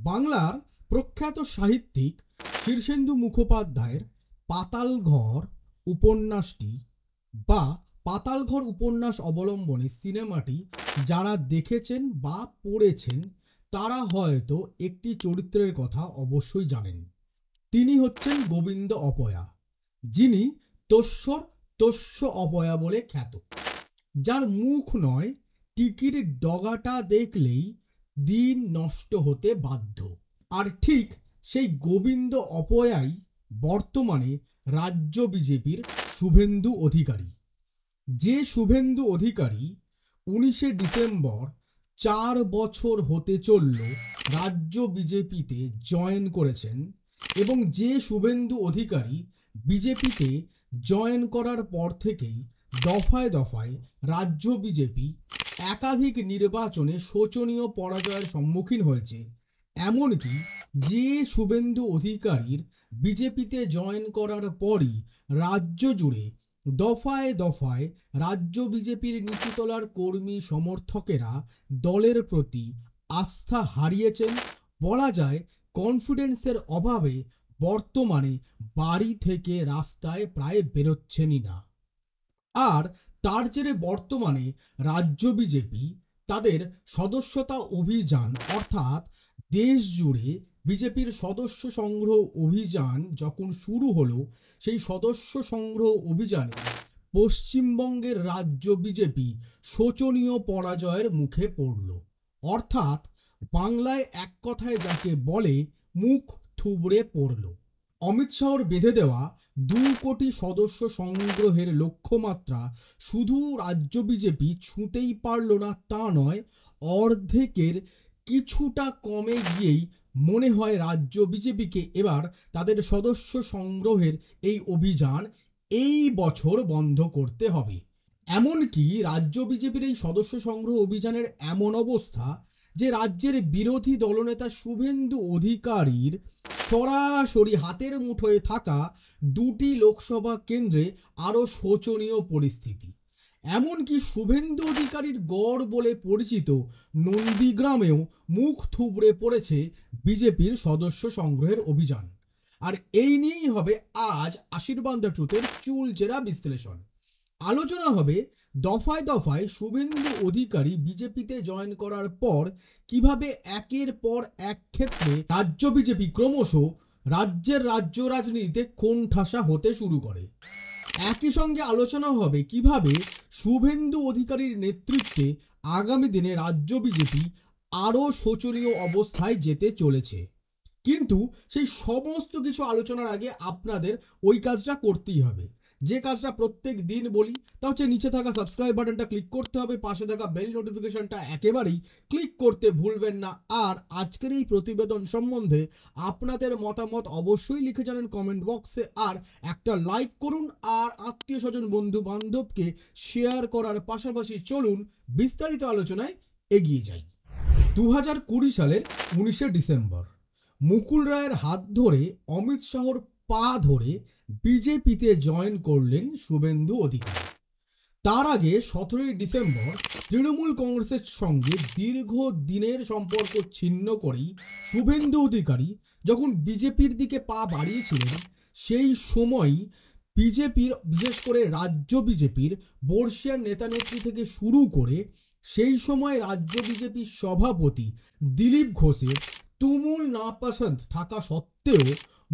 বাংলার প্রখ্যাত সাহিত্যিক শীর্ষেন্দু মুখোপাধ্যায়ের পাতালঘর উপন্যাসটি বা পাতালঘর উপন্যাস অবলম্বনে সিনেমাটি যারা দেখেছেন বা পড়েছেন তারা হয়তো একটি চরিত্রের কথা অবশ্যই জানেন। তিনি হচ্ছেন গোবিন্দ অপয়া, যিনি তস্যর তস্য অপয়া বলে খ্যাত, যার মুখ নয় টিকির ডগাটা দেখলেই দিন নষ্ট হতে বাধ্য। আর ঠিক সেই গোবিন্দ অপয়াই বর্তমানে রাজ্য বিজেপির শুভেন্দু অধিকারী। যে শুভেন্দু অধিকারী 19শে ডিসেম্বর 4 বছর হতে চলল রাজ্য বিজেপিতে জয়েন করেছেন, এবং যে শুভেন্দু অধিকারী বিজেপিতে জয়েন করার পর থেকেই দফায় দফায় রাজ্য বিজেপি একাধিক নির্বাচনে শোচনীয় পরাজয়ের সম্মুখীন হয়েছে। এমনকি যে শুভেন্দু অধিকারীর বিজেপিতে জয়েন করার পরই রাজ্য জুড়ে দফায় দফায় রাজ্য বিজেপির নিচুতলার কর্মী সমর্থকেরা দলের প্রতি আস্থা হারিয়েছেন। বলা যায় কনফিডেন্সের অভাবে বর্তমানে বাড়ি থেকে রাস্তায় প্রায় বেরোচ্ছেনই না। আর তার জেরে বর্তমানে রাজ্য বিজেপি তাদের সদস্যতা অভিযান অর্থাৎ দেশ জুড়ে বিজেপির সদস্য সংগ্রহ অভিযান যখন শুরু হলো, সেই সদস্য সংগ্রহ অভিযানে পশ্চিমবঙ্গের রাজ্য বিজেপি শোচনীয় পরাজয়ের মুখে পড়ল। অর্থাৎ বাংলায় এক কথায় যাকে বলে মুখ থুবড়ে পড়ল। অমিত শাহর বেঁধে দেওয়া 2 কোটি সদস্য সংগ্রহের লক্ষ্যমাত্রা শুধু রাজ্য বিজেপি ছুঁতেই পারল না তা নয়, অর্ধেকের কিছুটা কমে গিয়েই মনে হয় রাজ্য বিজেপিকে এবার তাদের সদস্য সংগ্রহের এই অভিযান এই বছর বন্ধ করতে হবে। এমনকি রাজ্য বিজেপির এই সদস্য সংগ্রহ অভিযানের এমন অবস্থা যে রাজ্যের বিরোধী দলনেতা শুভেন্দু অধিকারীর সরাসরি হাতের মুঠোয় থাকা 2টি লোকসভা কেন্দ্রে আরও শোচনীয় পরিস্থিতি। এমনকি শুভেন্দু অধিকারীর গড় বলে পরিচিত নন্দীগ্রামেও মুখ থুবড়ে পড়েছে বিজেপির সদস্য সংগ্রহের অভিযান। আর এই নিয়েই হবে আজ আশীর্বাদ দ্য ট্রুথের চুলচেরা বিশ্লেষণ। আলোচনা হবে দফায় দফায় শুভেন্দু অধিকারী বিজেপিতে জয়েন করার পর কিভাবে একের পর এক ক্ষেত্রে রাজ্য বিজেপি ক্রমশ রাজ্যের রাজ্য রাজনীতিতে কোণঠাসা হতে শুরু করে। একই সঙ্গে আলোচনা হবে কিভাবে শুভেন্দু অধিকারীর নেতৃত্বে আগামী দিনে রাজ্য বিজেপি আরও শোচনীয় অবস্থায় যেতে চলেছে। কিন্তু সেই সমস্ত কিছু আলোচনার আগে আপনাদের ওই কাজটা করতেই হবে, যে কাজটা প্রত্যেক দিন বলি, তা হচ্ছে নিচে থাকা সাবস্ক্রাইব বাটনটা ক্লিক করতে হবে, পাশে থাকা বেল নোটিফিকেশনটা একেবারেই ক্লিক করতে ভুলবেন না। আর আজকের এই প্রতিবেদন সম্বন্ধে আপনাদের মতামত অবশ্যই লিখে জানান কমেন্ট বক্সে, আর একটা লাইক করুন আর আত্মীয় স্বজন বন্ধু বান্ধবকে শেয়ার করার পাশাপাশি চলুন বিস্তারিত আলোচনায় এগিয়ে যাই। 2020 সালের 19শে ডিসেম্বর মুকুল রায়ের হাত ধরে অমিত শাহর পা ধরে বিজেপিতে জয়েন করলেন শুভেন্দু অধিকারী। তার আগে 17ই ডিসেম্বর তৃণমূল কংগ্রেসের সঙ্গে দীর্ঘ দিনের সম্পর্ক ছিন্ন করেই শুভেন্দু অধিকারী যখন বিজেপির দিকে পা বাড়িয়েছিলেন, সেই সময়ই বিজেপির বিশেষ করে রাজ্য বিজেপির বর্ষিয়ান নেতানেত্রী থেকে শুরু করে সেই সময় রাজ্য বিজেপির সভাপতি দিলীপ ঘোষের তুমুল নাপসন্দ থাকা সত্ত্বেও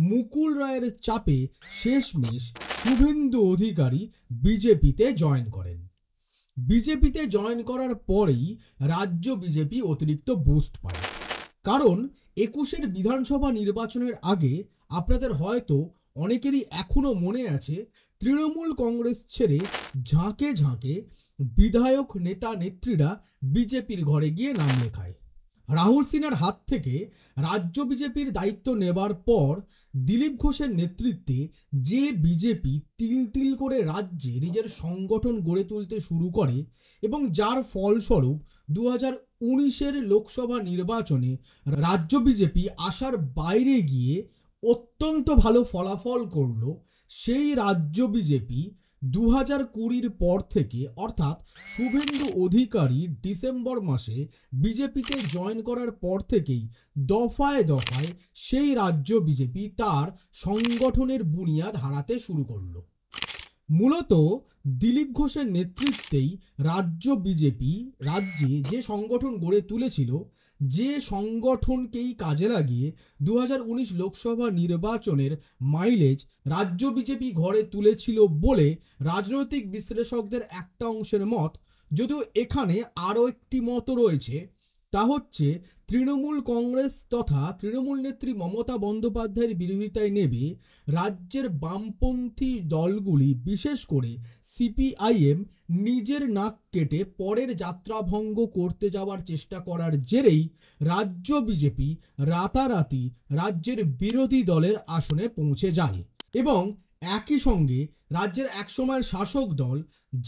মুকুল রায়ের চাপে শেষমেশ শুভেন্দু অধিকারী বিজেপিতে জয়েন করেন। বিজেপিতে জয়েন করার পরেই রাজ্য বিজেপি অতিরিক্ত বুস্ট পায়, কারণ 21-এর বিধানসভা নির্বাচনের আগে আপনাদের হয়তো অনেকেরই এখনো মনে আছে তৃণমূল কংগ্রেস ছেড়ে ঝাঁকে ঝাঁকে বিধায়ক নেতা নেত্রীরা বিজেপির ঘরে গিয়ে নাম লেখায়। রাহুল সিনহার হাত থেকে রাজ্য বিজেপির দায়িত্ব নেবার পর দিলীপ ঘোষের নেতৃত্বে যে বিজেপি তিল তিল করে রাজ্যে নিজের সংগঠন গড়ে তুলতে শুরু করে এবং যার ফলস্বরূপ 2019-এর লোকসভা নির্বাচনে রাজ্য বিজেপি আশার বাইরে গিয়ে অত্যন্ত ভালো ফলাফল করল, সেই রাজ্য বিজেপি 2020 পর থেকে অর্থাৎ শুভেন্দু অধিকারী ডিসেম্বর মাসে বিজেপিতে জয়েন করার পর থেকেই দফায় দফায় সেই রাজ্য বিজেপি তার সংগঠনের বুনিয়াদ হারাতে শুরু করলো। মূলত দিলীপ ঘোষের নেতৃত্বেই রাজ্য বিজেপি রাজ্যে যে সংগঠন গড়ে তুলেছিল, যে সংগঠনকেই কাজে লাগিয়ে 2019 লোকসভা নির্বাচনের মাইলেজ রাজ্য বিজেপি ঘরে তুলেছিল বলে রাজনৈতিক বিশ্লেষকদের একটা অংশের মত। যদিও এখানে আরও একটি মত রয়েছে, তা হচ্ছে তৃণমূল কংগ্রেস তথা তৃণমূল নেত্রী মমতা বন্দ্যোপাধ্যায়ের বিরোধিতায় নেবে রাজ্যের বামপন্থী দলগুলি, বিশেষ করে সিপিআইএম নিজের নাক কেটে পরের যাত্রাভঙ্গ করতে যাওয়ার চেষ্টা করার জেরেই রাজ্য বিজেপি রাতারাতি রাজ্যের বিরোধী দলের আসনে পৌঁছে যায় এবং একই সঙ্গে রাজ্যের একসময়ের শাসক দল,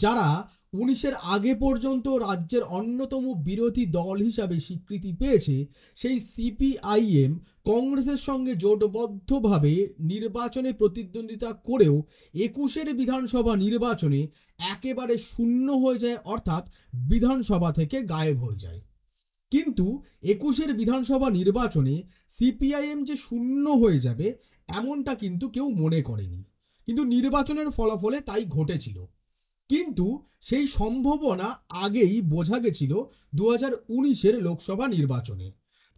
যারা 19-এর আগে পর্যন্ত রাজ্যের অন্যতম বিরোধী দল হিসাবে স্বীকৃতি পেয়েছে, সেই সিপিআইএম কংগ্রেসের সঙ্গে জোটবদ্ধভাবে নির্বাচনে প্রতিদ্বন্দ্বিতা করেও 21-এর বিধানসভা নির্বাচনে একেবারে শূন্য হয়ে যায়, অর্থাৎ বিধানসভা থেকে গায়েব হয়ে যায়। কিন্তু 21-এর বিধানসভা নির্বাচনে সিপিআইএম যে শূন্য হয়ে যাবে এমনটা কিন্তু কেউ মনে করেনি, কিন্তু নির্বাচনের ফলাফলে তাই ঘটেছিল। কিন্তু সেই সম্ভাবনা আগেই বোঝা গেছিল 2019-এর লোকসভা নির্বাচনে,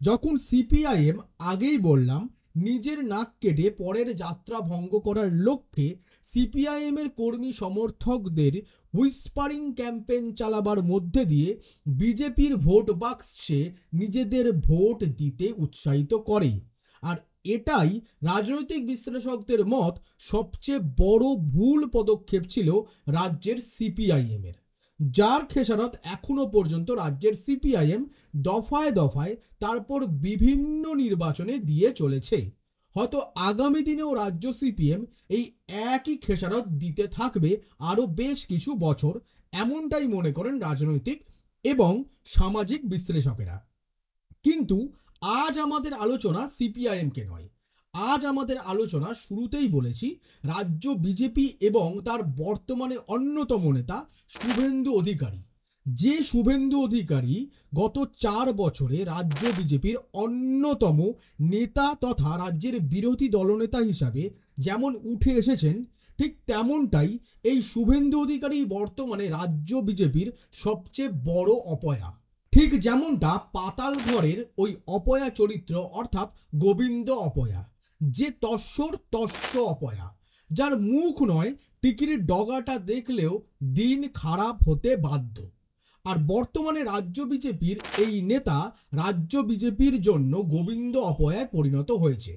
যখন সিপিআইএম আগেই বললাম নিজের নাক কেটে পরের যাত্রা ভঙ্গ করার লক্ষ্যে সিপিআইএমের কর্মী সমর্থকদের হুইসপারিং ক্যাম্পেইন চালাবার মধ্যে দিয়ে বিজেপির ভোট বাক্সে নিজেদের ভোট দিতে উৎসাহিত করে। আর এটাই রাজনৈতিক বিশ্লেষকদের মত সবচেয়ে বড় ভুল পদক্ষেপ ছিল রাজ্যের সিপিআইএমের, যার খেসারত এখনো পর্যন্ত রাজ্যের সিপিআইএম দফায় দফায় তারপর বিভিন্ন নির্বাচনে দিয়ে চলেছে। হয়তো আগামী দিনেও রাজ্য সিপিএম এই একই খেসারত দিতে থাকবে আরও বেশ কিছু বছর, এমনটাই মনে করেন রাজনৈতিক এবং সামাজিক বিশ্লেষকেরা। কিন্তু আজ আমাদের আলোচনা সিপিআইএমকে নয়, আজ আমাদের আলোচনা শুরুতেই বলেছি রাজ্য বিজেপি এবং তার বর্তমানে অন্যতম নেতা শুভেন্দু অধিকারী। যে শুভেন্দু অধিকারী গত 4 বছরে রাজ্য বিজেপির অন্যতম নেতা তথা রাজ্যের বিরোধী দলনেতা হিসাবে যেমন উঠে এসেছেন, ঠিক তেমনটাই এই শুভেন্দু অধিকারী বর্তমানে রাজ্য বিজেপির সবচেয়ে বড় অপয়া। ঠিক যেমনটা পাতাল ঘরের ওই অপয়া চরিত্র অর্থাৎ গোবিন্দ অপয়া, যে তস্যর তস্য অপয়া, যার মুখ নয় টিকির ডগাটা দেখলেও দিন খারাপ হতে বাধ্য। আর বর্তমানে রাজ্য বিজেপির এই নেতা রাজ্য বিজেপির জন্য গোবিন্দ অপয়ায় পরিণত হয়েছে।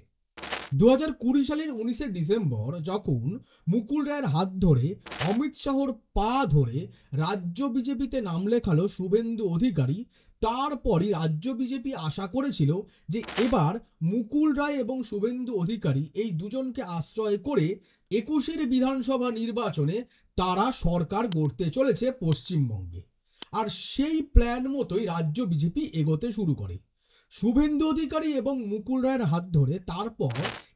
2020 সালের 19শে ডিসেম্বর যখন মুকুল রায়ের হাত ধরে অমিত শাহর পা ধরে রাজ্য বিজেপিতে নাম লেখালো শুভেন্দু অধিকারী, তারপরই রাজ্য বিজেপি আশা করেছিল যে এবার মুকুল রায় এবং শুভেন্দু অধিকারী এই দুজনকে আশ্রয় করে 21-এর বিধানসভা নির্বাচনে তারা সরকার গড়তে চলেছে পশ্চিমবঙ্গে। আর সেই প্ল্যান মতোই রাজ্য বিজেপি এগোতে শুরু করে। শুভেন্দু অধিকারী এবং মুকুল রায়ের হাত ধরে তারপর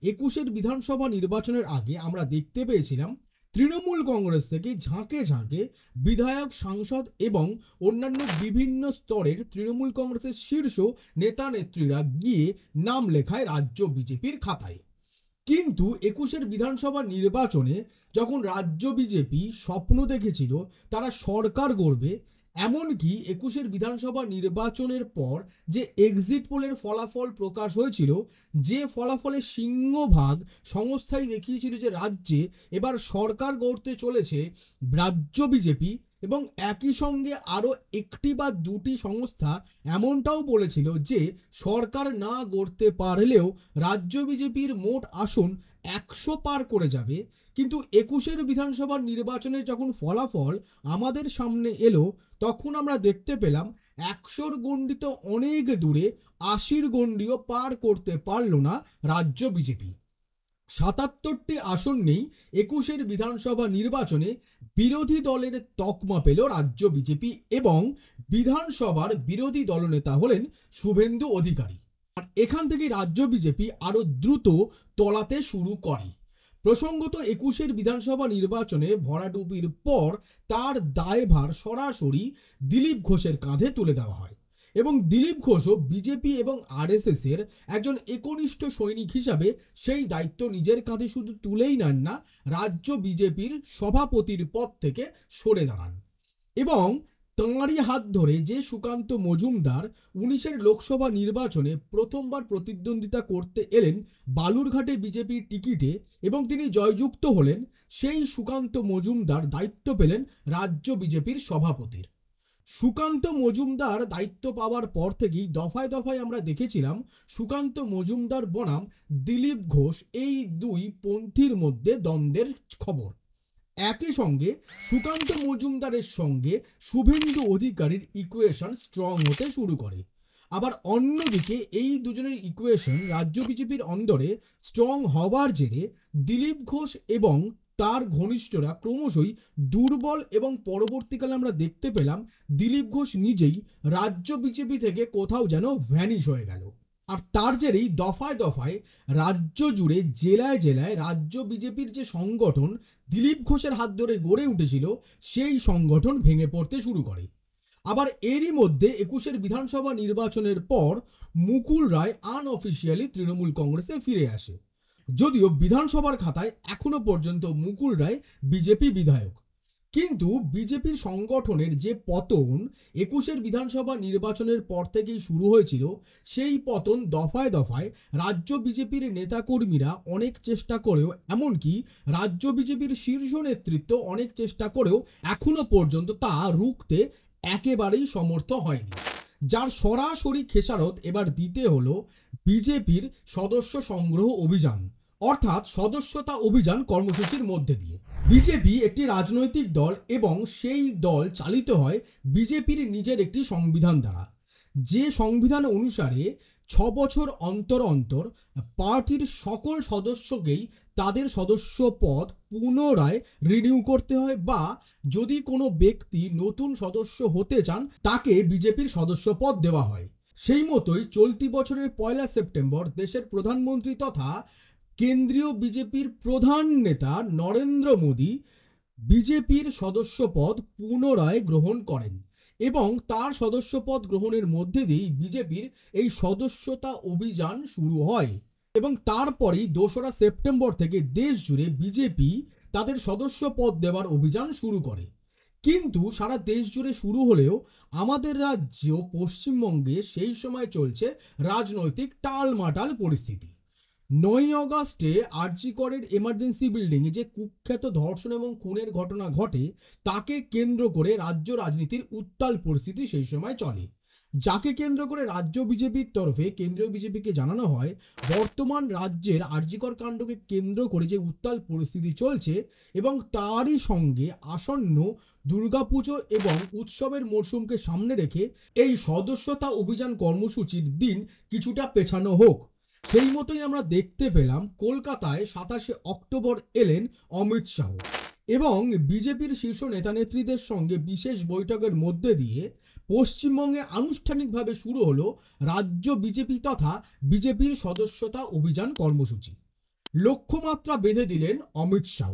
21-এর বিধানসভা নির্বাচনের আগে আমরা দেখতে পেয়েছিলাম তৃণমূল কংগ্রেস থেকে ঝাঁকে ঝাঁকে বিধায়ক, সাংসদ এবং অন্যান্য বিভিন্ন স্তরের তৃণমূল কংগ্রেসের শীর্ষ নেতা নেত্রীরা গিয়ে নাম লেখায় রাজ্য বিজেপির খাতায়। কিন্তু 21-এর বিধানসভা নির্বাচনে যখন রাজ্য বিজেপি স্বপ্ন দেখেছিল তারা সরকার গড়বে, এমনকি 21-এর বিধানসভা নির্বাচনের পর যে এক্সিট পোলের ফলাফল প্রকাশ হয়েছিল, যে ফলাফলে সিংহভাগ সংস্থাই দেখিয়েছিল যে রাজ্যে এবার সরকার গড়তে চলেছে রাজ্য বিজেপি, এবং একই সঙ্গে আরও একটি বা দুটি সংস্থা এমনটাও বলেছিল যে সরকার না গড়তে পারলেও রাজ্য বিজেপির মোট আসন 100 পার করে যাবে। কিন্তু 21-এর বিধানসভা নির্বাচনের যখন ফলাফল আমাদের সামনে এলো তখন আমরা দেখতে পেলাম 100-র গণ্ডি তো অনেক দূরে, 80-র গণ্ডিও পার করতে পারল না রাজ্য বিজেপি। 77টি আসন নেই 21-এর বিধানসভা নির্বাচনে বিরোধী দলের তকমা পেল রাজ্য বিজেপি এবং বিধানসভার বিরোধী দলনেতা হলেন শুভেন্দু অধিকারী। আর এখান থেকে রাজ্য বিজেপি আরো দ্রুত তলাতে শুরু করে। প্রসঙ্গত 21-এর বিধানসভা নির্বাচনে ভরাডুবির পর তার দায়ভার সরাসরি দিলীপ ঘোষের কাঁধে তুলে দেওয়া হয় এবং দিলীপ ঘোষও বিজেপি এবং আরএসএস এর একজন একনিষ্ঠ সৈনিক হিসাবে সেই দায়িত্ব নিজের কাঁধে শুধু তুলেই নেন না, রাজ্য বিজেপির সভাপতির পদ থেকে সরে দাঁড়ান। এবং তাঁরই হাত ধরে যে সুকান্ত মজুমদার 19-এর লোকসভা নির্বাচনে প্রথমবার প্রতিদ্বন্দ্বিতা করতে এলেন বালুরঘাটে বিজেপির টিকিটে এবং তিনি জয়যুক্ত হলেন, সেই সুকান্ত মজুমদার দায়িত্ব পেলেন রাজ্য বিজেপির সভাপতির। সুকান্ত মজুমদার দায়িত্ব পাওয়ার পর থেকেই দফায় দফায় আমরা দেখেছিলাম সুকান্ত মজুমদার বনাম দিলীপ ঘোষ এই দুই পন্থীর মধ্যে দ্বন্দ্বের খবর। একই সঙ্গে সুকান্ত মজুমদারের সঙ্গে শুভেন্দু অধিকারীর ইকুয়েশন স্ট্রং হতে শুরু করে। আবার অন্যদিকে এই দুজনের ইকুয়েশন রাজ্য বিজেপির অন্দরে স্ট্রং হওয়ার জেরে দিলীপ ঘোষ এবং তার ঘনিষ্ঠরা ক্রমশই দুর্বল এবং পরবর্তীকালে আমরা দেখতে পেলাম দিলীপ ঘোষ নিজেই রাজ্য বিজেপি থেকে কোথাও যেন ভ্যানিশ হয়ে গেল। আর তার জেরেই দফায় দফায় রাজ্য জুড়ে জেলায় জেলায় রাজ্য বিজেপির যে সংগঠন দিলীপ ঘোষের হাত ধরে গড়ে উঠেছিল সেই সংগঠন ভেঙে পড়তে শুরু করে। আবার এরই মধ্যে 21-এর বিধানসভা নির্বাচনের পর মুকুল রায় আনঅফিসিয়ালি তৃণমূল কংগ্রেসে ফিরে আসে, যদিও বিধানসভার খাতায় এখনো পর্যন্ত মুকুল রায় বিজেপি বিধায়ক। কিন্তু বিজেপির সংগঠনের যে পতন 21-এর বিধানসভা নির্বাচনের পর থেকেই শুরু হয়েছিল, সেই পতন দফায় দফায় রাজ্য বিজেপির নেতাকর্মীরা অনেক চেষ্টা করেও, এমনকি রাজ্য বিজেপির শীর্ষ নেতৃত্ব অনেক চেষ্টা করেও এখনো পর্যন্ত তা রুখতে একেবারেই সমর্থ হয়নি, যার সরাসরি খেসারত এবার দিতে হলো বিজেপির সদস্য সংগ্রহ অভিযান, অর্থাৎ সদস্যতা অভিযান কর্মসূচির মধ্যে দিয়ে। বিজেপি একটি রাজনৈতিক দল এবং সেই দল চালিত হয় বিজেপির নিজের একটি সংবিধান দ্বারা, যে সংবিধান অনুসারে 6 বছর অন্তর অন্তর পার্টির সকল সদস্যকেই তাদের সদস্য পদ পুনরায় রিনিউ করতে হয়, বা যদি কোনো ব্যক্তি নতুন সদস্য হতে চান তাকে বিজেপির সদস্য পদ দেওয়া হয়। সেই মতোই চলতি বছরের 1 সেপ্টেম্বর দেশের প্রধানমন্ত্রী তথা কেন্দ্রীয় বিজেপির প্রধান নেতা নরেন্দ্র মোদী বিজেপির সদস্যপদ পুনরায় গ্রহণ করেন এবং তার সদস্যপদ গ্রহণের মধ্যে দিয়েই বিজেপির এই সদস্যতা অভিযান শুরু হয় এবং তারপরেই 2রা সেপ্টেম্বর থেকে দেশ জুড়ে বিজেপি তাদের সদস্যপদ দেওয়ার অভিযান শুরু করে। কিন্তু সারা দেশ জুড়ে শুরু হলেও আমাদের রাজ্য পশ্চিমবঙ্গে সেই সময় চলছে রাজনৈতিক টালমাটাল পরিস্থিতি। 9 অগাস্টে আরজি করের এমার্জেন্সি বিল্ডিংয়ে যে কুখ্যাত ধর্ষণ এবং খুনের ঘটনা ঘটে, তাকে কেন্দ্র করে রাজ্য রাজনীতির উত্তাল পরিস্থিতি সেই সময় চলে, যাকে কেন্দ্র করে রাজ্য বিজেপির তরফে কেন্দ্রীয় বিজেপিকে জানানো হয় বর্তমান রাজ্যের আরজি কর কাণ্ডকে কেন্দ্র করে যে উত্তাল পরিস্থিতি চলছে এবং তারই সঙ্গে আসন্ন দুর্গাপুজো এবং উৎসবের মরশুমকে সামনে রেখে এই সদস্যতা অভিযান কর্মসূচির দিন কিছুটা পেছানো হোক। সেই মতোই আমরা দেখতে পেলাম কলকাতায় 27 অক্টোবর এলেন অমিত শাহ এবং বিজেপির শীর্ষ নেতানেত্রীদের সঙ্গে বিশেষ বৈঠকের মধ্যে দিয়ে পশ্চিমবঙ্গে আনুষ্ঠানিকভাবে শুরু হলো রাজ্য বিজেপি তথা বিজেপির সদস্যতা অভিযান কর্মসূচি। লক্ষ্যমাত্রা বেঁধে দিলেন অমিত শাহ।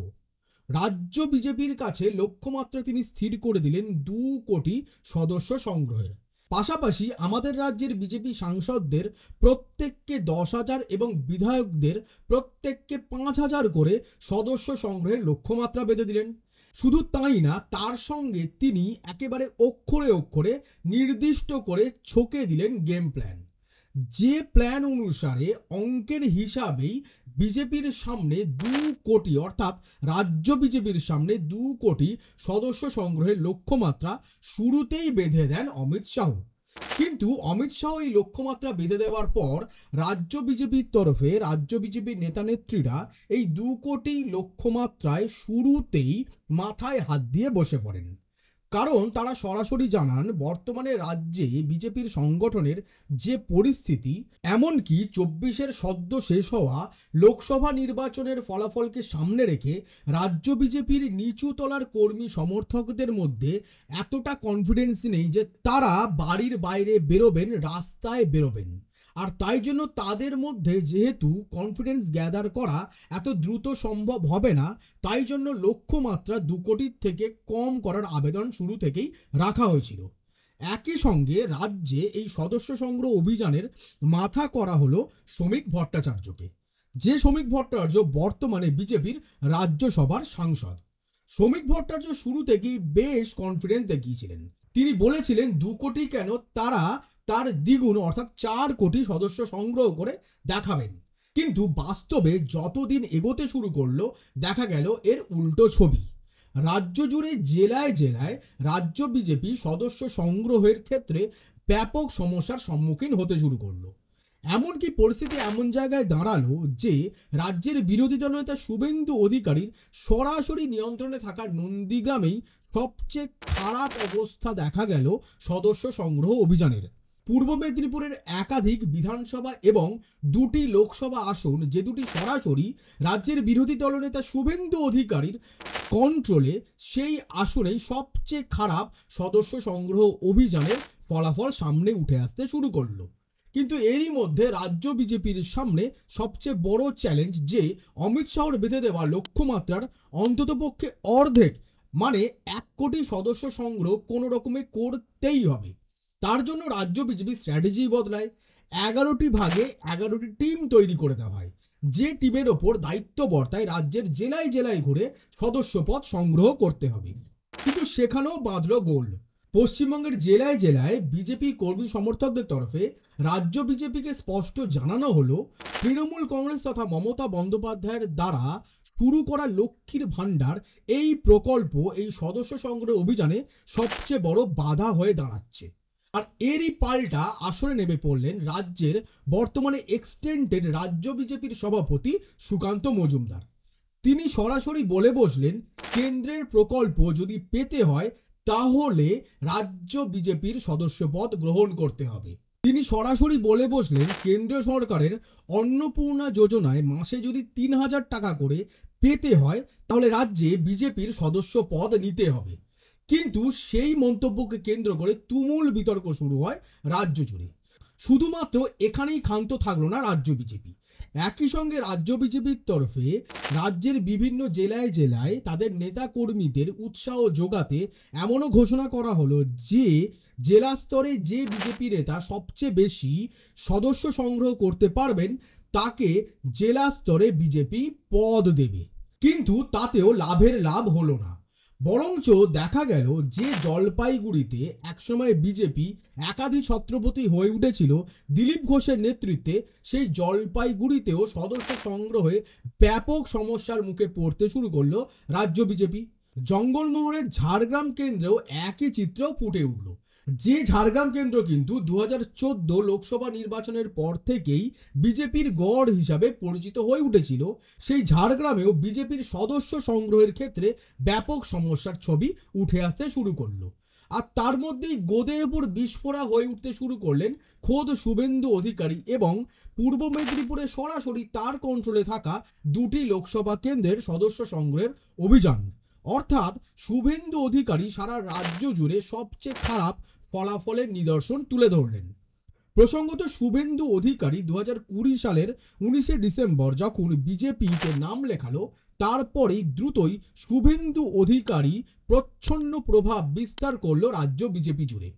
রাজ্য বিজেপির কাছে লক্ষ্যমাত্রা তিনি স্থির করে দিলেন 2 কোটি সদস্য সংগ্রহের। পাশাপাশি আমাদের রাজ্যের বিজেপি সাংসদদের প্রত্যেককে 10,000 এবং বিধায়কদের প্রত্যেককে 5,000 করে সদস্য সংগ্রহের লক্ষ্যমাত্রা বেঁধে দিলেন। শুধু তাই না, তার সঙ্গে তিনি একেবারে অক্ষরে অক্ষরে নির্দিষ্ট করে ছকে দিলেন গেম প্ল্যান, যে প্ল্যান অনুসারে অঙ্কের হিসাবেই বিজেপির সামনে 2 কোটি অর্থাৎ রাজ্য বিজেপির সামনে 2 কোটি সদস্য সংগ্রহের লক্ষ্যমাত্রা শুরুতেই বেঁধে দেন অমিত শাহ। কিন্তু অমিত শাহ এই লক্ষ্যমাত্রা বেঁধে দেওয়ার পর রাজ্য বিজেপির তরফে রাজ্য বিজেপির নেতানেত্রীরা এই 2 কোটি লক্ষ্যমাত্রায় শুরুতেই মাথায় হাত দিয়ে বসে পড়েন, কারণ তারা সরাসরি জানান বর্তমানে রাজ্যে বিজেপির সংগঠনের যে পরিস্থিতি, এমনকি 24-এর সদ্য শেষ হওয়া লোকসভা নির্বাচনের ফলাফলকে সামনে রেখে রাজ্য বিজেপির নিচু তলার কর্মী সমর্থকদের মধ্যে এতটা কনফিডেন্স নেই যে তারা বাড়ির বাইরে বেরোবেন, রাস্তায় বেরোবেন। আর তাই জন্য তাদের মধ্যে যেহেতু কনফিডেন্স গ্যাদার করা এত দ্রুত সম্ভব হবে না, তাই জন্য লক্ষ্যমাত্রা 2 কোটির থেকে কম করার আবেদন শুরু থেকেই রাখা হয়েছিল। একই সঙ্গে রাজ্যে এই সদস্য সংগ্রহ অভিযানের মাথা করা হলো শ্রমিক ভট্টাচার্যকে, যে শ্রমিক ভট্টাচার্য বর্তমানে বিজেপির রাজ্যসভার সাংসদ। শ্রমিক ভট্টাচার্য শুরু থেকেই বেশ কনফিডেন্স দেখিয়েছিলেন। তিনি বলেছিলেন 2 কোটি কেন, তারা তার দ্বিগুণ অর্থাৎ 4 কোটি সদস্য সংগ্রহ করে দেখাবেন। কিন্তু বাস্তবে যতদিন এগোতে শুরু করলো দেখা গেল এর উল্টো ছবি। রাজ্য জুড়ে জেলায় জেলায় রাজ্য বিজেপি সদস্য সংগ্রহের ক্ষেত্রে ব্যাপক সমস্যার সম্মুখীন হতে শুরু করলো। এমনকি পরিস্থিতি এমন জায়গায় দাঁড়ালো যে রাজ্যের বিরোধী দলনেতা শুভেন্দু অধিকারীর সরাসরি নিয়ন্ত্রণে থাকা নন্দীগ্রামেই সবচেয়ে খারাপ অবস্থা দেখা গেল সদস্য সংগ্রহ অভিযানের। পূর্ব মেদিনীপুরের একাধিক বিধানসভা এবং 2টি লোকসভা আসন, যে দুটি সরাসরি রাজ্যের বিরোধী দলনেতা শুভেন্দু অধিকারীর কন্ট্রোলে, সেই আসনেই সবচেয়ে খারাপ সদস্য সংগ্রহ অভিযানের ফলাফল সামনে উঠে আসতে শুরু করলো। কিন্তু এরই মধ্যে রাজ্য বিজেপির সামনে সবচেয়ে বড় চ্যালেঞ্জ যে অমিত শাহর বেঁধে দেওয়া লক্ষ্যমাত্রার অন্ততপক্ষে অর্ধেক মানে 1 কোটি সদস্য সংগ্রহ কোনো রকমে করতেই হবে। তার জন্য রাজ্য বিজেপি স্ট্র্যাটেজি বদলায়। 11টি ভাগে 11টি টিম তৈরি করে দেওয়া হয়, যে টিমের ওপর দায়িত্ব বর্তায় রাজ্যের জেলায় জেলায় ঘুরে সদস্যপদ সংগ্রহ করতে হবে। কিন্তু সেখানেও বাঁধল গোল। পশ্চিমবঙ্গের জেলায় জেলায় বিজেপি কর্মী সমর্থকদের তরফে রাজ্য বিজেপিকে স্পষ্ট জানানো হলো তৃণমূল কংগ্রেস তথা মমতা বন্দ্যোপাধ্যায়ের দ্বারা শুরু করা লক্ষ্মীর ভাণ্ডার এই প্রকল্প এই সদস্য সংগ্রহ অভিযানে সবচেয়ে বড় বাধা হয়ে দাঁড়াচ্ছে। আর এরই পাল্টা আসরে নেমে পড়লেন রাজ্যের বর্তমানে এক্সটেন্ডেড রাজ্য বিজেপির সভাপতি সুকান্ত মজুমদার। তিনি সরাসরি বলে বসলেন কেন্দ্রের প্রকল্প যদি পেতে হয় তাহলে রাজ্য বিজেপির সদস্যপদ গ্রহণ করতে হবে। তিনি সরাসরি বলে বসলেন কেন্দ্রীয় সরকারের অন্নপূর্ণা যোজনায় মাসে যদি 3,000 টাকা করে পেতে হয় তাহলে রাজ্যে বিজেপির সদস্য পদ নিতে হবে। কিন্তু সেই মন্তব্যকে কেন্দ্র করে তুমুল বিতর্ক শুরু হয় রাজ্য জুড়ে। শুধুমাত্র এখানেই ক্ষান্ত থাকলো না রাজ্য বিজেপি, একই সঙ্গে রাজ্য বিজেপির তরফে রাজ্যের বিভিন্ন জেলায় জেলায় তাদের নেতা কর্মীদের উৎসাহ যোগাতে এমনও ঘোষণা করা হলো যে জেলা স্তরে যে বিজেপি নেতা সবচেয়ে বেশি সদস্য সংগ্রহ করতে পারবেন তাকে জেলা স্তরে বিজেপি পদ দেবে। কিন্তু তাতেও লাভের লাভ হলো না, বরঞ্চ দেখা গেল যে জলপাইগুড়িতে একসময় বিজেপি একাধিক ছত্রপতি হয়ে উঠেছিল দিলীপ ঘোষের নেতৃত্বে, সেই জলপাইগুড়িতেও সদস্য সংগ্রহে ব্যাপক সমস্যার মুখে পড়তে শুরু করলো রাজ্য বিজেপি। জঙ্গলমহলের ঝাড়গ্রাম কেন্দ্রেও একই চিত্র ফুটে উঠল, যে ঝাড়গ্রাম কেন্দ্র কিন্তু 2014 লোকসভা নির্বাচনের পর থেকেই বিজেপির গড় হিসাবে পরিচিত হয়ে উঠেছিল। সেই ঝাড়গ্রামেও বিজেপির সদস্য সংগ্রহের ক্ষেত্রে ব্যাপক সমস্যার ছবি উঠে আসতে শুরু করলো। আর তার মধ্যেই গোদের উপর বিস্ফোরা হয়ে উঠতে শুরু করলেন খোদ শুভেন্দু অধিকারী এবং পূর্ব মেদিনীপুরে সরাসরি তার কন্ট্রোলে থাকা 2টি লোকসভা কেন্দ্রের সদস্য সংগ্রহের অভিযান। অর্থাৎ শুভেন্দু অধিকারী সারা রাজ্য জুড়ে সবচেয়ে খারাপ ফলাফলের নিদর্শন তুলে ধরলেন। প্রসঙ্গত শুভেন্দু অধিকারী 2020 সালের 19শে ডিসেম্বর যখন বিজেপিতে নাম লেখালো, তারপরেই দ্রুতই শুভেন্দু অধিকারী প্রচ্ছন্ন প্রভাব বিস্তার করল রাজ্য বিজেপি জুড়ে।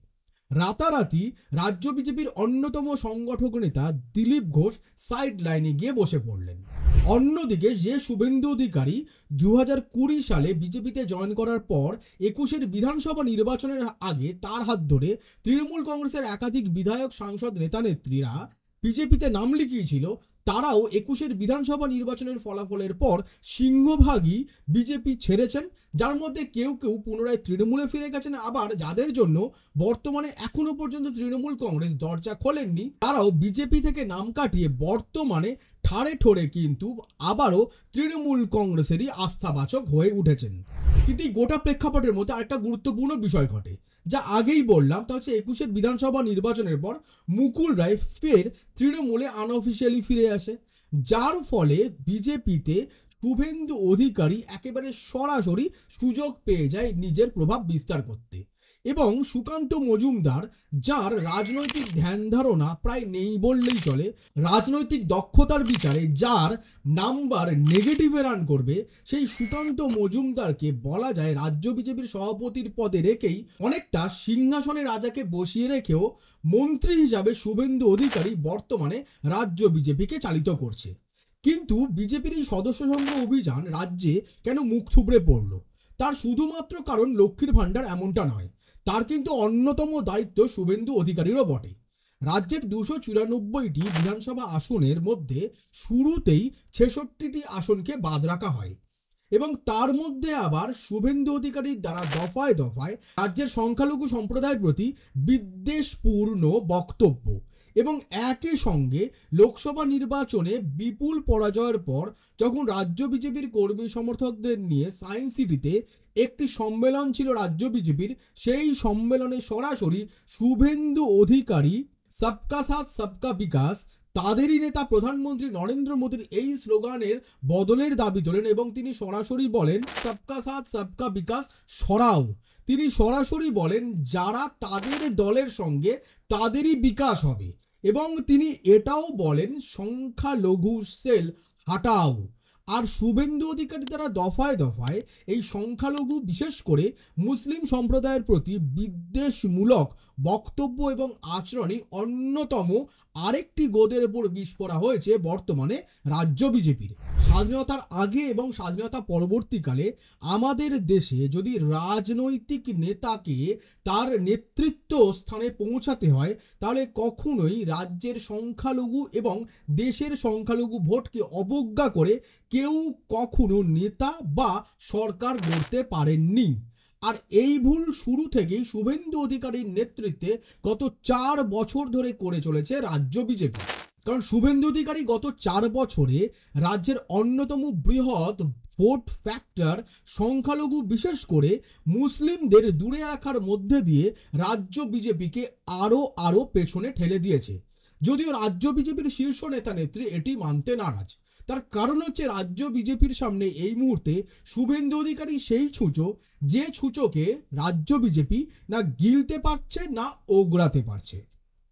রাতারাতি রাজ্য বিজেপির অন্যতম সংগঠক নেতা দিলীপ ঘোষ সাইড লাইনে গিয়ে বসে পড়লেন। অন্যদিকে যে শুভেন্দু অধিকারী 2020 সালে বিজেপিতে জয়েন করার পর 21-এর বিধানসভা নির্বাচনের আগে তার হাত ধরে তৃণমূল কংগ্রেসের একাধিক বিধায়ক সাংসদ নেতা নেত্রীরা বিজেপিতে নাম লিখিয়েছিল, তারাও 21-এর বিধানসভা নির্বাচনের ফলাফলের পর সিংহভাগই বিজেপি ছেড়েছেন, যার মধ্যে কেউ কেউ পুনরায় তৃণমূলে ফিরে গেছেন, আবার যাদের জন্য বর্তমানে এখনো পর্যন্ত তৃণমূল কংগ্রেস দরজা খোলেননি তারাও বিজেপি থেকে নাম কাটিয়ে বর্তমানে ঠাড়ে ঠোড়ে কিন্তু আবারও তৃণমূল কংগ্রেসেরই আস্থাবাচক হয়ে উঠেছেন। কিন্তু এই গোটা প্রেক্ষাপটের মধ্যে আরেকটা গুরুত্বপূর্ণ বিষয় ঘটে, যা আগেই বললাম, তা হচ্ছে 21-এর বিধানসভা নির্বাচনের পর মুকুল রায় ফের তৃণমূলে আনঅফিসিয়ালি ফিরে আসে, যার ফলে বিজেপিতে শুভেন্দু অধিকারী একেবারে সরাসরি সুযোগ পেয়ে যায় নিজের প্রভাব বিস্তার করতে। এবং সুকান্ত মজুমদার, যার রাজনৈতিক ধ্যান ধারণা প্রায় নেই বললেই চলে, রাজনৈতিক দক্ষতার বিচারে যার নাম্বার নেগেটিভে রান করবে, সেই সুকান্ত মজুমদারকে বলা যায় রাজ্য বিজেপির সভাপতির পদে রেখেই অনেকটা সিংহাসনে রাজাকে বসিয়ে রেখেও মন্ত্রী হিসাবে শুভেন্দু অধিকারী বর্তমানে রাজ্য বিজেপিকে চালিত করছে। কিন্তু বিজেপির এই সদস্য সংগ্রহ অভিযান রাজ্যে কেন মুখ থুবড়ে পড়ল, তার শুধুমাত্র কারণ লক্ষ্মীর ভাণ্ডার এমনটা নয়, তার কিন্তু অন্যতম দায়িত্ব শুভেন্দু অধিকারীরও বটে। রাজ্যের 294টি বিধানসভা আসনের মধ্যে শুরুতেই 66টি আসনকে বাদ রাখা হয় এবং তার মধ্যে আবার শুভেন্দু অধিকারীর দ্বারা দফায় দফায় রাজ্যের সংখ্যালঘু সম্প্রদায়ের প্রতি বিদ্বেষপূর্ণ বক্তব্য এবং একই সঙ্গে লোকসভা নির্বাচনে বিপুল পরাজয়ের পর যখন রাজ্য বিজেপির কর্মী সমর্থকদের নিয়ে সায়েন্স সিটিতে একটি সম্মেলন ছিল রাজ্য বিজেপির, সেই সম্মেলনে সরাসরি শুভেন্দু অধিকারী সবকা সাথ সবকা বিকাশ, তাদেরই নেতা প্রধানমন্ত্রী নরেন্দ্র মোদীর এই স্লোগানের বদলের দাবি তোলেন এবং তিনি সরাসরি বলেন সবকা সাথ সবকা বিকাশ সরাও। তিনি সরাসরি বলেন যারা তাদের দলের সঙ্গে তাদেরই বিকাশ হবে এবং তিনি এটাও বলেন সংখ্যালঘু সেল হাটাও। আর শুভেন্দু অধিকারী তারা দফায় দফায় এই সংখ্যালঘু বিশেষ করে মুসলিম সম্প্রদায়ের প্রতি বিদ্বেষমূলক বক্তব্য এবং আচরণই অন্যতম আরেকটি গোদের উপর বিষ পড়া হয়েছে বর্তমানে রাজ্য বিজেপির। স্বাধীনতার আগে এবং স্বাধীনতা পরবর্তীকালে আমাদের দেশে যদি রাজনৈতিক নেতাকে তার নেতৃত্ব স্থানে পৌঁছাতে হয় তাহলে কখনোই রাজ্যের সংখ্যালঘু এবং দেশের সংখ্যালঘু ভোটকে অবজ্ঞা করে কেউ কখনো নেতা বা সরকার গড়তে পারেননি। আর এই ভুল শুরু থেকেই শুভেন্দু অধিকারীর নেতৃত্বে গত 4 বছর ধরে করে চলেছে রাজ্য বিজেপি। কারণ শুভেন্দু অধিকারী গত 4 বছরে রাজ্যের অন্যতম বৃহৎ ভোট ফ্যাক্টর সংখ্যালঘু বিশেষ করে মুসলিমদের দূরে রাখার মধ্যে দিয়ে রাজ্য বিজেপিকে আরও পেছনে ঠেলে দিয়েছে। যদিও রাজ্য বিজেপির শীর্ষ নেতা নেত্রী এটি মানতে নারাজ। তার কারণ হচ্ছে রাজ্য বিজেপির সামনে এই মুহূর্তে শুভেন্দু অধিকারী সেই ছুঁচো, যে ছুঁচোকে রাজ্য বিজেপি না গিলতে পারছে না ওগড়াতে পারছে।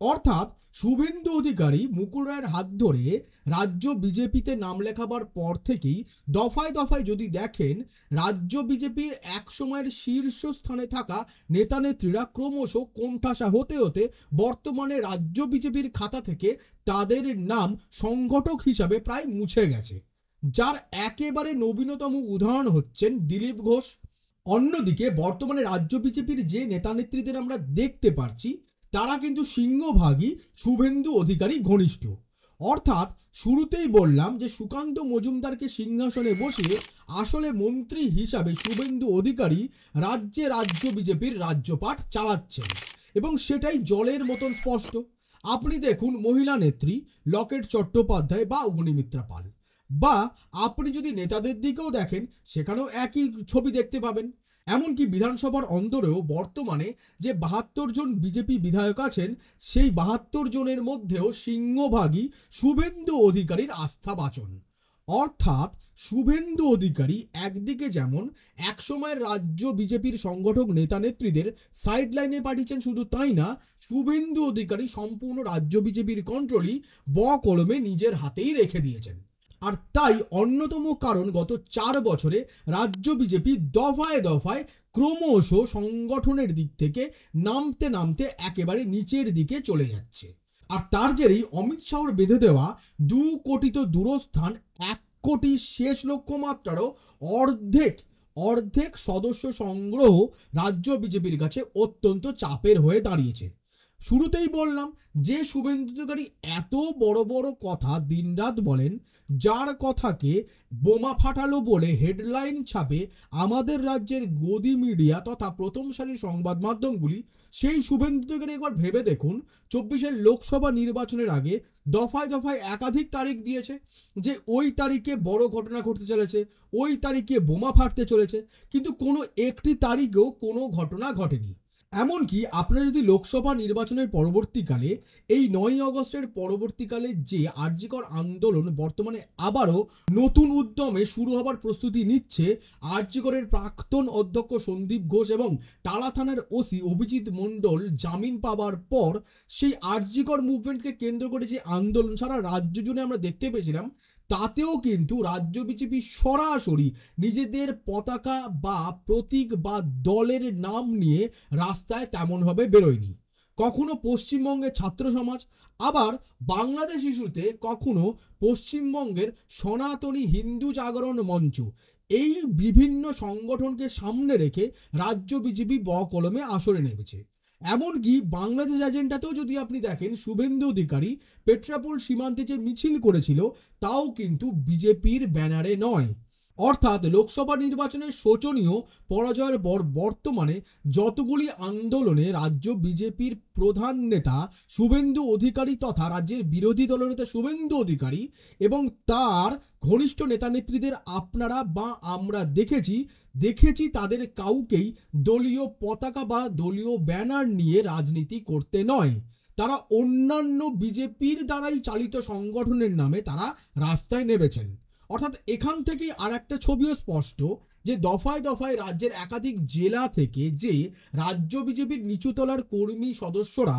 অর্থাৎ শুভেন্দু অধিকারী মুকুল রায়ের হাত ধরে রাজ্য বিজেপিতে নাম লেখাবার পর থেকেই দফায় দফায় যদি দেখেন রাজ্য বিজেপির এক সময়ের শীর্ষস্থানে থাকা নেতা নেত্রীরা ক্রমশ কোণঠাসা হতে হতে বর্তমানে রাজ্য বিজেপির খাতা থেকে তাদের নাম সংগঠক হিসাবে প্রায় মুছে গেছে, যার একেবারে নবীনতম উদাহরণ হচ্ছেন দিলীপ ঘোষ। অন্যদিকে বর্তমানে রাজ্য বিজেপির যে নেতা নেত্রীদের আমরা দেখতে পাচ্ছি তারা কিন্তু সিংহভাগই শুভেন্দু অধিকারী ঘনিষ্ঠ। অর্থাৎ শুরুতেই বললাম যে সুকান্ত মজুমদারকে সিংহাসনে বসিয়ে আসলে মন্ত্রী হিসাবে শুভেন্দু অধিকারী রাজ্য বিজেপির রাজ্যপাট চালাচ্ছেন এবং সেটাই জলের মতন স্পষ্ট। আপনি দেখুন মহিলা নেত্রী লকেট চট্টোপাধ্যায় বা অগ্নিমিত্রা পাল, বা আপনি যদি নেতাদের দিকেও দেখেন সেখানেও একই ছবি দেখতে পাবেন। এমনকি বিধানসভার অন্দরেও বর্তমানে যে 72 জন বিজেপি বিধায়ক আছেন সেই 72 জনের মধ্যেও সিংহভাগই শুভেন্দু অধিকারীর আস্থাভাজন। অর্থাৎ শুভেন্দু অধিকারী একদিকে যেমন একসময়ের রাজ্য বিজেপির সংগঠক নেতা নেত্রীদের সাইড লাইনে পাঠিয়েছেন, শুধু তাই না শুভেন্দু অধিকারী সম্পূর্ণ রাজ্য বিজেপির কন্ট্রোলই কলমে নিজের হাতেই রেখে দিয়েছেন। আর তাই অন্যতম কারণ গত 4 বছরে রাজ্য বিজেপি দফায় দফায় ক্রমশ সংগঠনের দিক থেকে নামতে নামতে একেবারে নিচের দিকে চলে যাচ্ছে। আর তার জেরেই অমিত শাহর বেঁধে দেওয়া 2 কোটি তো দূরস্থান 1 কোটি শেষ লক্ষ্যমাত্রারও অর্ধেক সদস্য সংগ্রহ রাজ্য বিজেপির কাছে অত্যন্ত চাপের হয়ে দাঁড়িয়েছে। শুরুতেই বললাম যে শুভেন্দু অধিকারী এত বড় বড় কথা দিনরাত বলেন, যার কথাকে বোমা ফাটালো বলে হেডলাইন ছাপে আমাদের রাজ্যের গদি মিডিয়া তথা প্রথম সারির সংবাদ মাধ্যমগুলি, সেই শুভেন্দু অধিকারী একবার ভেবে দেখুন 24-এর লোকসভা নির্বাচনের আগে দফায় দফায় একাধিক তারিখ দিয়েছে যে ওই তারিখে বড় ঘটনা ঘটতে চলেছে, ওই তারিখে বোমা ফাটতে চলেছে, কিন্তু কোনো একটি তারিখেও কোনো ঘটনা ঘটেনি। এমনকি আপনারা যদি লোকসভা নির্বাচনের পরবর্তীকালে এই 9ই আগস্টের পরবর্তীকালে যে আরজিকর আন্দোলন বর্তমানে আবারও নতুন উদ্যমে শুরু হবার প্রস্তুতি নিচ্ছে, আরজিকরের প্রাক্তন অধ্যক্ষ সন্দীপ ঘোষ এবং টালা থানার ওসি অভিজিৎ মণ্ডল জামিন পাওয়ার পর সেই আরজিকর মুভমেন্টকে কেন্দ্র করে যে আন্দোলন সারা রাজ্য জুড়ে আমরা দেখতে পেয়েছিলাম, তাতেও কিন্তু রাজ্য বিজেপি সরাসরি নিজেদের পতাকা বা প্রতীক বা দলের নাম নিয়ে রাস্তায় তেমনভাবে বেরোয়নি। কখনো পশ্চিমবঙ্গের ছাত্র সমাজ, আবার বাংলাদেশ ইস্যুতে কখনো পশ্চিমবঙ্গের সনাতনী হিন্দু জাগরণ মঞ্চ, এই বিভিন্ন সংগঠনকে সামনে রেখে রাজ্য বিজেপি বকলমে আসরে নেমেছে। এমনকি বাংলাদেশ এজেন্ডাতেও যদি আপনি দেখেন, শুভেন্দু অধিকারী পেট্রাপোল সীমান্তে যে মিছিল করেছিল তাও কিন্তু বিজেপির ব্যানারে নয়। অর্থাৎ লোকসভা নির্বাচনের শোচনীয় পরাজয়ের পর বর্তমানে যতগুলি আন্দোলনে রাজ্য বিজেপির প্রধান নেতা শুভেন্দু অধিকারী তথা রাজ্যের বিরোধী দলনেতা শুভেন্দু অধিকারী এবং তার ঘনিষ্ঠ নেতা নেত্রীদের আপনারা বা আমরা দেখেছি তাদের কাউকেই দলীয় পতাকা বা দলীয় ব্যানার নিয়ে রাজনীতি করতে নয়, তারা অন্যান্য বিজেপির দ্বারাই চালিত সংগঠনের নামে তারা রাস্তায় নেমেছেন। অর্থাৎ এখান থেকেই আর একটা ছবিও স্পষ্ট যে দফায় দফায় রাজ্যের একাধিক জেলা থেকে যে রাজ্য বিজেপির নিচুতলার কর্মী সদস্যরা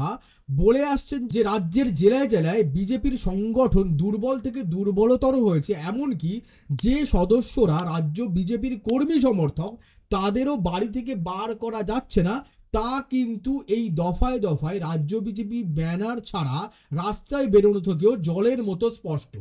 বলে আসছেন যে রাজ্যের জেলায় জেলায় বিজেপির সংগঠন দুর্বল থেকে দুর্বলতর হয়েছে, এমনকি যে সদস্যরা রাজ্য বিজেপির কর্মী সমর্থক তাদেরও বাড়ি থেকে বার করা যাচ্ছে না, তা কিন্তু এই দফায় দফায় রাজ্য বিজেপি ব্যানার ছাড়া রাস্তায় বেরোনো থেকেও জলের মতো স্পষ্ট।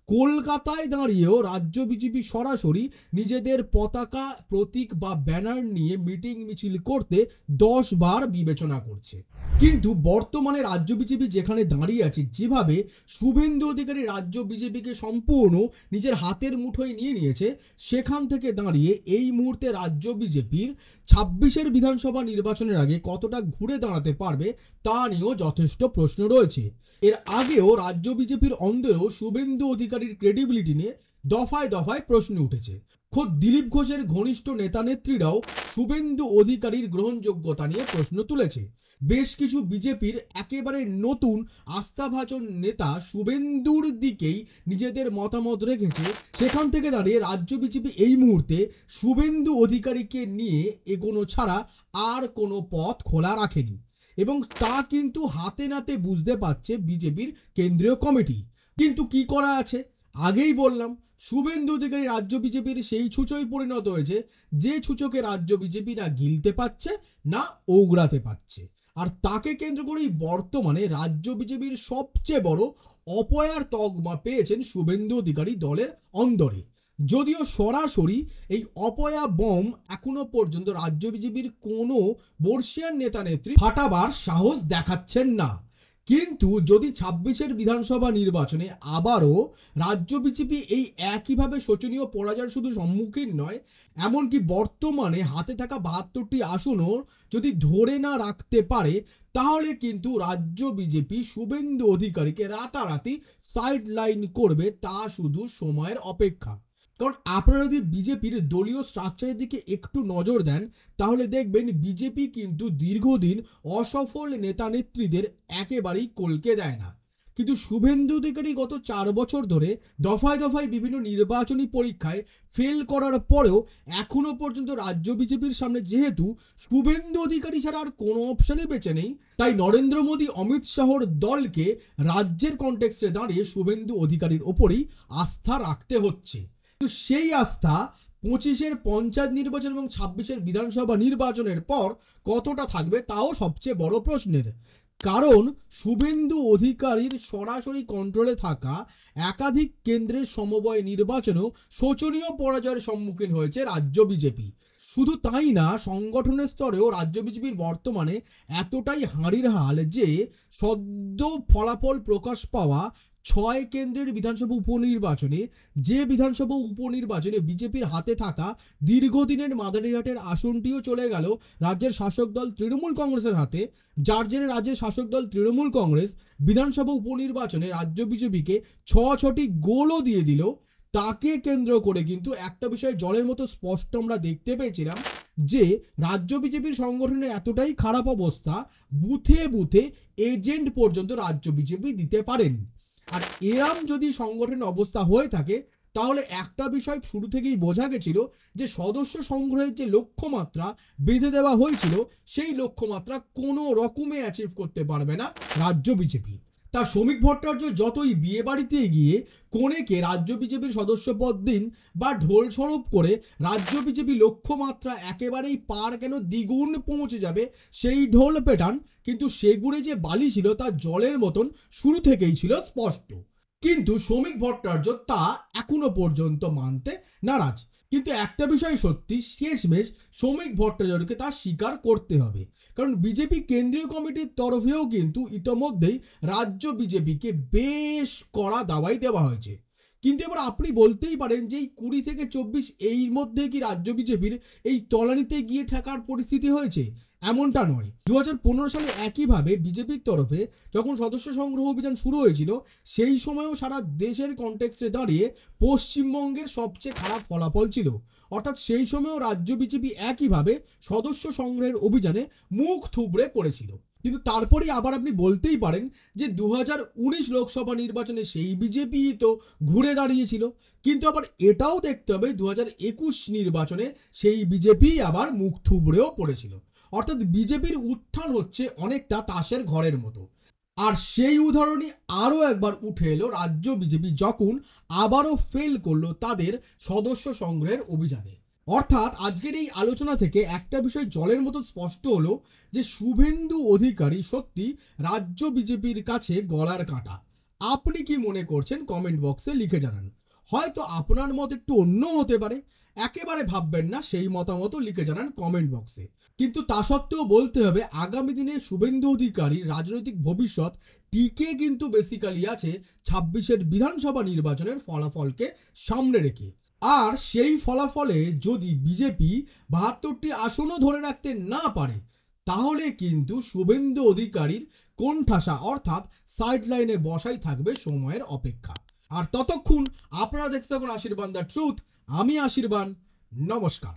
কলকাতায় দাঁড়িয়েও রাজ্য বিজেপি সরাসরি নিজেদের পতাকা প্রতীক বা ব্যানার নিয়ে মিটিং মিছিল করতে 10 বার বিবেচনা করছে। কিন্তু বর্তমানে রাজ্য বিজেপি যেখানে দাঁড়িয়ে আছে, যেভাবে শুভেন্দু অধিকারী রাজ্য বিজেপিকে সম্পূর্ণ নিজের হাতের মুঠোয় নিয়ে নিয়েছে, সেখান থেকে দাঁড়িয়ে এই মুহূর্তে রাজ্য বিজেপির 26-এর বিধানসভা নির্বাচনের আগে কতটা ঘুরে দাঁড়াতে পারবে তা নিয়েও যথেষ্ট প্রশ্ন রয়েছে। এর আগেও রাজ্য বিজেপির অন্দরেও শুভেন্দু অধিকারীর ক্রেডিবিলিটি নিয়ে দফায় দফায় প্রশ্ন উঠেছে। খোদ দিলীপ ঘোষের ঘনিষ্ঠ নেতা নেত্রীরাও শুভেন্দু অধিকারীর গ্রহণযোগ্যতা নিয়ে প্রশ্ন তুলেছে। বেশ কিছু বিজেপির একেবারে নতুন আস্থাভাজন নেতা শুভেন্দুর দিকেই নিজেদের মতামত রেখেছে। সেখান থেকে দাঁড়িয়ে রাজ্য বিজেপি এই মুহূর্তে শুভেন্দু অধিকারীকে নিয়ে এগোনো ছাড়া আর কোনো পথ খোলা রাখেনি এবং তা কিন্তু হাতে নাতে বুঝতে পারছে বিজেপির কেন্দ্রীয় কমিটি। কিন্তু কি করা আছে, আগেই বললাম শুভেন্দু অধিকারী রাজ্য বিজেপির সেই ছুঁচোয় পরিণত হয়েছে যে ছুঁচোকে রাজ্য বিজেপি না গিলতে পারছে না ওগড়াতে পারছে। আর তাকে কেন্দ্র করেই বর্তমানে রাজ্য বিজেপির সবচেয়ে বড় অপয়ার তকমা পেয়েছেন শুভেন্দু অধিকারী দলের অন্দরে। যদিও সরাসরি এই অপয়া বম এখনো পর্যন্ত রাজ্য বিজেপির কোনো বর্ষিয়ান নেতা নেত্রী ফাটাবার সাহস দেখাচ্ছেন না, কিন্তু যদি 26-এর বিধানসভা নির্বাচনে আবারও রাজ্য বিজেপি এই একইভাবে শোচনীয় পরাজয়ের শুধু সম্মুখীন নয়, এমনকি বর্তমানে হাতে থাকা 72টি আসনও যদি ধরে না রাখতে পারে, তাহলে কিন্তু রাজ্য বিজেপি শুভেন্দু অধিকারীকে রাতারাতি সাইডলাইন করবে, তা শুধু সময়ের অপেক্ষা। কারণ আপনারা যদি বিজেপির দলীয় স্ট্রাকচারের দিকে একটু নজর দেন, তাহলে দেখবেন বিজেপি কিন্তু দীর্ঘদিন অসফল নেতা নেত্রীদের একেবারেই কলকে দেয় না। কিন্তু শুভেন্দু অধিকারী গত 4 বছর ধরে দফায় দফায় বিভিন্ন নির্বাচনী পরীক্ষায় ফেল করার পরেও এখনো পর্যন্ত রাজ্য বিজেপির সামনে যেহেতু শুভেন্দু অধিকারী ছাড়া আর কোনো অপশনই বেঁচে নেই, তাই নরেন্দ্র মোদী অমিত শাহর দলকে রাজ্যের কনটেক্সটে দাঁড়িয়ে শুভেন্দু অধিকারীর ওপরেই আস্থা রাখতে হচ্ছে। কিন্তু সেই আস্থা 25-এর পঞ্চায়েত নির্বাচন এবং 26-এর বিধানসভা নির্বাচনের পর কতটা থাকবে তাও সবচেয়ে বড় প্রশ্নের। কারণ শুভেন্দু অধিকারীর সরাসরি কন্ট্রোলে থাকা একাধিক কেন্দ্রের সমবায় নির্বাচনেও শোচনীয় পরাজয়ের সম্মুখীন হয়েছে রাজ্য বিজেপি। শুধু তাই না, সংগঠনের স্তরেও রাজ্য বিজেপির বর্তমানে এতটাই হাঁড়ির হাল যে সদ্য ফলাফল প্রকাশ পাওয়া 6 কেন্দ্রের বিধানসভা উপনির্বাচনে বিজেপির হাতে থাকা দীর্ঘদিনের মাদারিহাটের আসনটিও চলে গেল রাজ্যের শাসক দল তৃণমূল কংগ্রেসের হাতে, যার জেরে রাজ্যের শাসক দল তৃণমূল কংগ্রেস বিধানসভা উপনির্বাচনে রাজ্য বিজেপিকে 6টি গোলও দিয়ে দিল। তাকে কেন্দ্র করে কিন্তু একটা বিষয় জলের মতো স্পষ্ট আমরা দেখতে পেয়েছিলাম যে রাজ্য বিজেপির সংগঠনের এতটাই খারাপ অবস্থা, বুথে বুথে এজেন্ট পর্যন্ত রাজ্য বিজেপি দিতে পারেন। আর এরম যদি সংগঠনের অবস্থা হয়ে থাকে তাহলে একটা বিষয় শুরু থেকেই বোঝা গেছিল যে সদস্য সংগ্রহের যে লক্ষ্যমাত্রা বেঁধে দেওয়া হয়েছিল সেই লক্ষ্যমাত্রা কোনো রকমে অ্যাচিভ করতে পারবে না রাজ্য বিজেপি। তা শ্রমিক ভট্টাচার্য যতই বিয়ে বাড়িতে গিয়ে কনেকে রাজ্য বিজেপির সদস্যপদ দিন বা ঢোল স্বরূপ করে রাজ্য বিজেপি লক্ষ্যমাত্রা একেবারেই পার কেন দ্বিগুণ পৌঁছে যাবে সেই ঢোল পেটান, কিন্তু সেগুড়ে যে বালি ছিল তা জলের মতন শুরু থেকেই ছিল স্পষ্ট। কিন্তু শ্রমিক ভট্টাচার্য তা এখনো পর্যন্ত মানতে নারাজ। কিন্তু একটা বিষয় সত্যি, শেষমেশ শ্রমিক ভট্টাচার্যকে তা স্বীকার করতে হবে, কারণ বিজেপি কেন্দ্রীয় কমিটির তরফেও কিন্তু ইতোমধ্যেই রাজ্য বিজেপিকে বেশ কড়া দাওয়াই দেওয়া হয়েছে। কিন্তু এবার আপনি বলতেই পারেন যে এই 20 থেকে 24 এর মধ্যে কি রাজ্য বিজেপির এই তলানিতে গিয়ে ঠেকার পরিস্থিতি হয়েছে? এমনটা নয়। 2015 সালে একইভাবে বিজেপির তরফে যখন সদস্য সংগ্রহ অভিযান শুরু হয়েছিল সেই সময়ও সারা দেশের কনটেক্সটে দাঁড়িয়ে পশ্চিমবঙ্গের সবচেয়ে খারাপ ফলাফল ছিল। অর্থাৎ সেই সময়ও রাজ্য বিজেপি একইভাবে সদস্য সংগ্রহের অভিযানে মুখ থুবড়ে পড়েছিল। কিন্তু তারপরেই আবার আপনি বলতেই পারেন যে 2019 লোকসভা নির্বাচনে সেই বিজেপি তো ঘুরে দাঁড়িয়েছিল, কিন্তু আবার এটাও দেখতে হবে 2021 নির্বাচনে সেই বিজেপি আবার মুখ থুবড়েও পড়েছিল। অর্থাৎ বিজেপির উত্থান হচ্ছে অনেকটা তাসের ঘরের মতো। আর সেই উদাহরণই আরও একবার উঠে এলো রাজ্য বিজেপি যখন আবারও ফেল করলো তাদের সদস্য সংগ্রহের অভিযানে। অর্থাৎ আজকের এই আলোচনা থেকে একটা বিষয় জলের মতো স্পষ্ট হলো যে শুভেন্দু অধিকারী সত্যি রাজ্য বিজেপির কাছে গলার কাঁটা। আপনি কি মনে করছেন কমেন্ট বক্সে লিখে জানান। হয়তো আপনার মত একটু অন্য হতে পারে, একেবারে ভাববেন না, সেই মতামতও লিখে জানান কমেন্ট বক্সে। কিন্তু তা সত্ত্বেও বলতে হবে আগামী দিনে শুভেন্দু অধিকারীর রাজনৈতিক ভবিষ্যৎ টিকে কিন্তু বেসিক্যালি আছে 26-এর বিধানসভা নির্বাচনের ফলাফলকে সামনে রেখে। আর সেই ফলাফলে যদি বিজেপি 72টি আসনও ধরে রাখতে না পারে তাহলে কিন্তু শুভেন্দু অধিকারীর কোণঠাসা অর্থাৎ সাইড লাইনে বসাই থাকবে সময়ের অপেক্ষা। আর ততক্ষণ আপনারা দেখতে থাকুন আশীর্বাদ দ্য ট্রুথ। আমি আশীর্বাদ, নমস্কার।